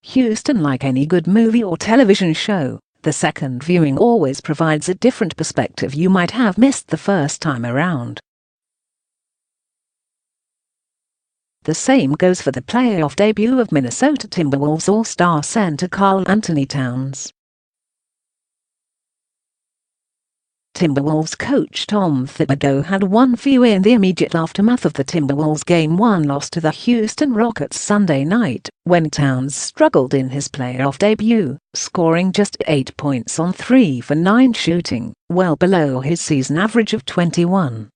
Houston, like any good movie or television show, the second viewing always provides a different perspective you might have missed the first time around. The same goes for the playoff debut of Minnesota Timberwolves All-Star center Karl-Anthony Towns. Timberwolves coach Tom Thibodeau had one view in the immediate aftermath of the Timberwolves Game 1 loss to the Houston Rockets Sunday night, when Towns struggled in his playoff debut, scoring just 8 points on 3 for 9 shooting, well below his season average of 21.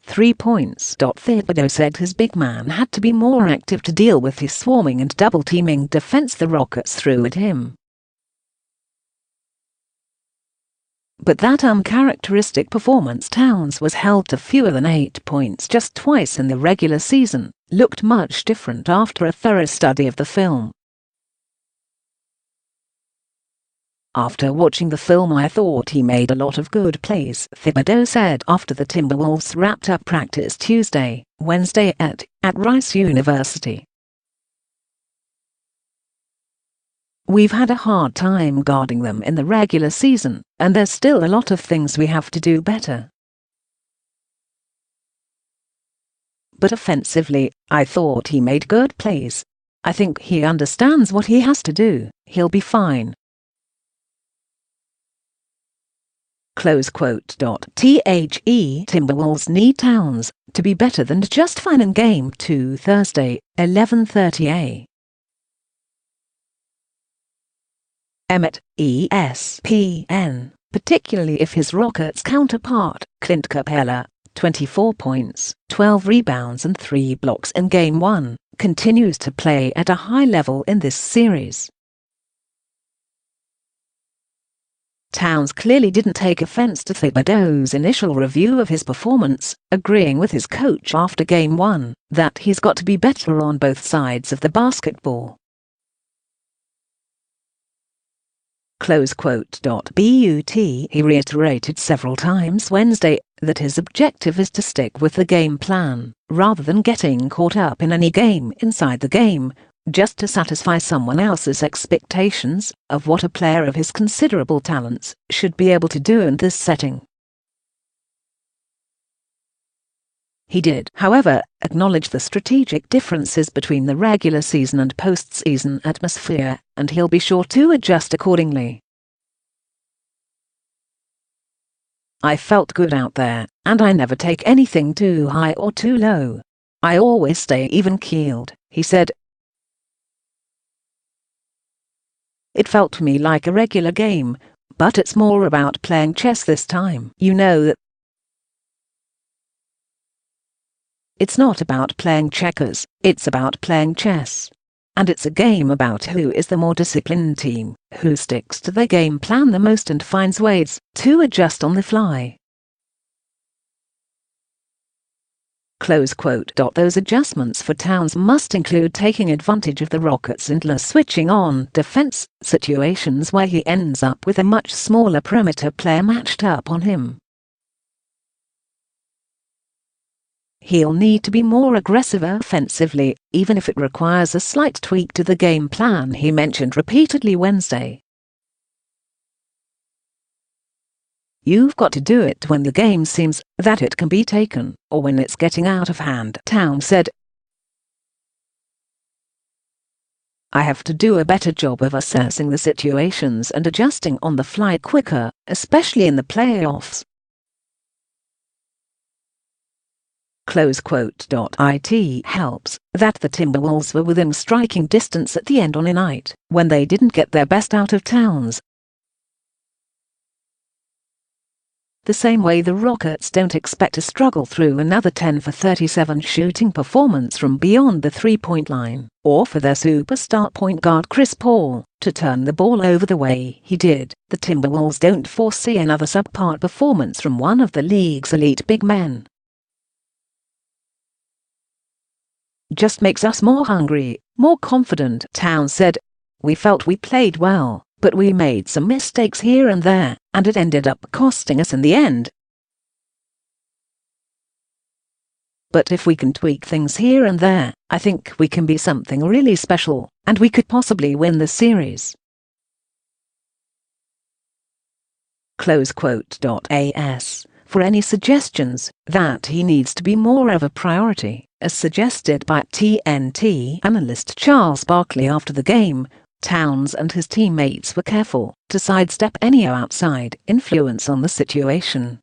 3 points. Thibodeau said his big man had to be more active to deal with his swarming and double-teaming defense the Rockets threw at him. But that uncharacteristic performance, Towns was held to fewer than 8 points just twice in the regular season, looked much different after a thorough study of the film. After watching the film, I thought he made a lot of good plays, Thibodeau said after the Timberwolves wrapped up practice Wednesday at Rice University. We've had a hard time guarding them in the regular season, and there's still a lot of things we have to do better. But offensively, I thought he made good plays. I think he understands what he has to do. He'll be fine. Close quote. Timberwolves need Towns to be better than just fine in Game 2 Thursday, 11:30 a. Emmett, ESPN, particularly if his Rockets counterpart, Clint Capella, 24 points, 12 rebounds and 3 blocks in Game 1, continues to play at a high level in this series. Towns clearly didn't take offense to Thibodeau's initial review of his performance, agreeing with his coach after Game 1 that he's got to be better on both sides of the basketball. Close quote. But he reiterated several times Wednesday that his objective is to stick with the game plan, rather than getting caught up in any game inside the game, just to satisfy someone else's expectations of what a player of his considerable talents should be able to do in this setting. He did, however, acknowledge the strategic differences between the regular season and postseason atmosphere, and he'll be sure to adjust accordingly. I felt good out there, and I never take anything too high or too low. I always stay even-keeled, he said. It felt to me like a regular game, but it's more about playing chess this time. You know that it's not about playing checkers, it's about playing chess. And it's a game about who is the more disciplined team, who sticks to their game plan the most and finds ways to adjust on the fly. Close quote. Those adjustments for Towns must include taking advantage of the Rockets' endless switching on defense situations where he ends up with a much smaller perimeter player matched up on him. He'll need to be more aggressive offensively, even if it requires a slight tweak to the game plan, he mentioned repeatedly Wednesday. You've got to do it when the game seems that it can be taken, or when it's getting out of hand, Towns said. I have to do a better job of assessing the situations and adjusting on the fly quicker, especially in the playoffs. Close quote. It helps that the Timberwolves were within striking distance at the end on a night when they didn't get their best out of Towns. The same way the Rockets don't expect to struggle through another 10 for 37 shooting performance from beyond the three-point line, or for their superstar point guard Chris Paul to turn the ball over the way he did. The Timberwolves don't foresee another subpar performance from one of the league's elite big men. Just makes us more hungry, more confident, Towns said. We felt we played well, but we made some mistakes here and there, and it ended up costing us in the end. But if we can tweak things here and there, I think we can be something really special, and we could possibly win the series. Close quote. As for any suggestions that he needs to be more of a priority, as suggested by TNT analyst Charles Barkley after the game, Towns and his teammates were careful to sidestep any outside influence on the situation.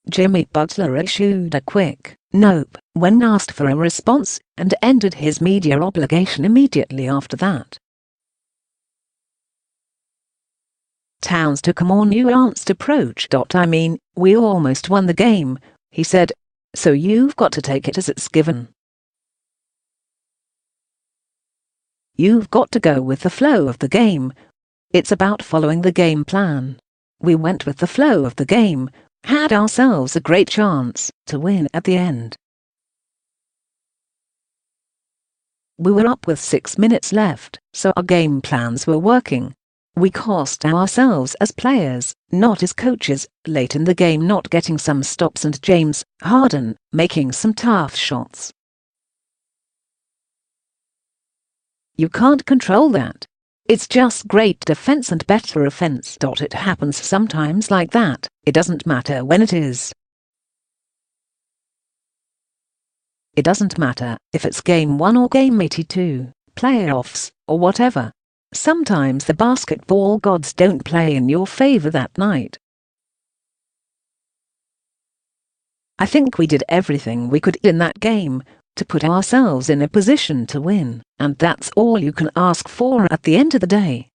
Jimmy Butler issued a quick nope when asked for a response and ended his media obligation immediately after that. Towns took a more nuanced approach. I mean, we almost won the game, he said, so you've got to take it as it's given. You've got to go with the flow of the game. It's about following the game plan. We went with the flow of the game, had ourselves a great chance to win at the end. We were up with 6 minutes left, so our game plans were working. We cost ourselves as players, not as coaches, late in the game not getting some stops and James Harden making some tough shots. You can't control that. It's just great defense and better offense. It happens sometimes like that, it doesn't matter when it is. It doesn't matter if it's game 1 or game 82, playoffs, or whatever. Sometimes the basketball gods don't play in your favor that night. I think we did everything we could in that game to put ourselves in a position to win, and that's all you can ask for at the end of the day.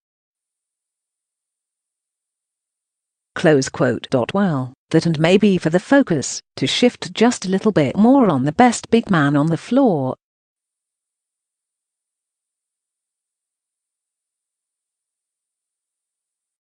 Close quote. Well, that and maybe for the focus to shift just a little bit more on the best big man on the floor,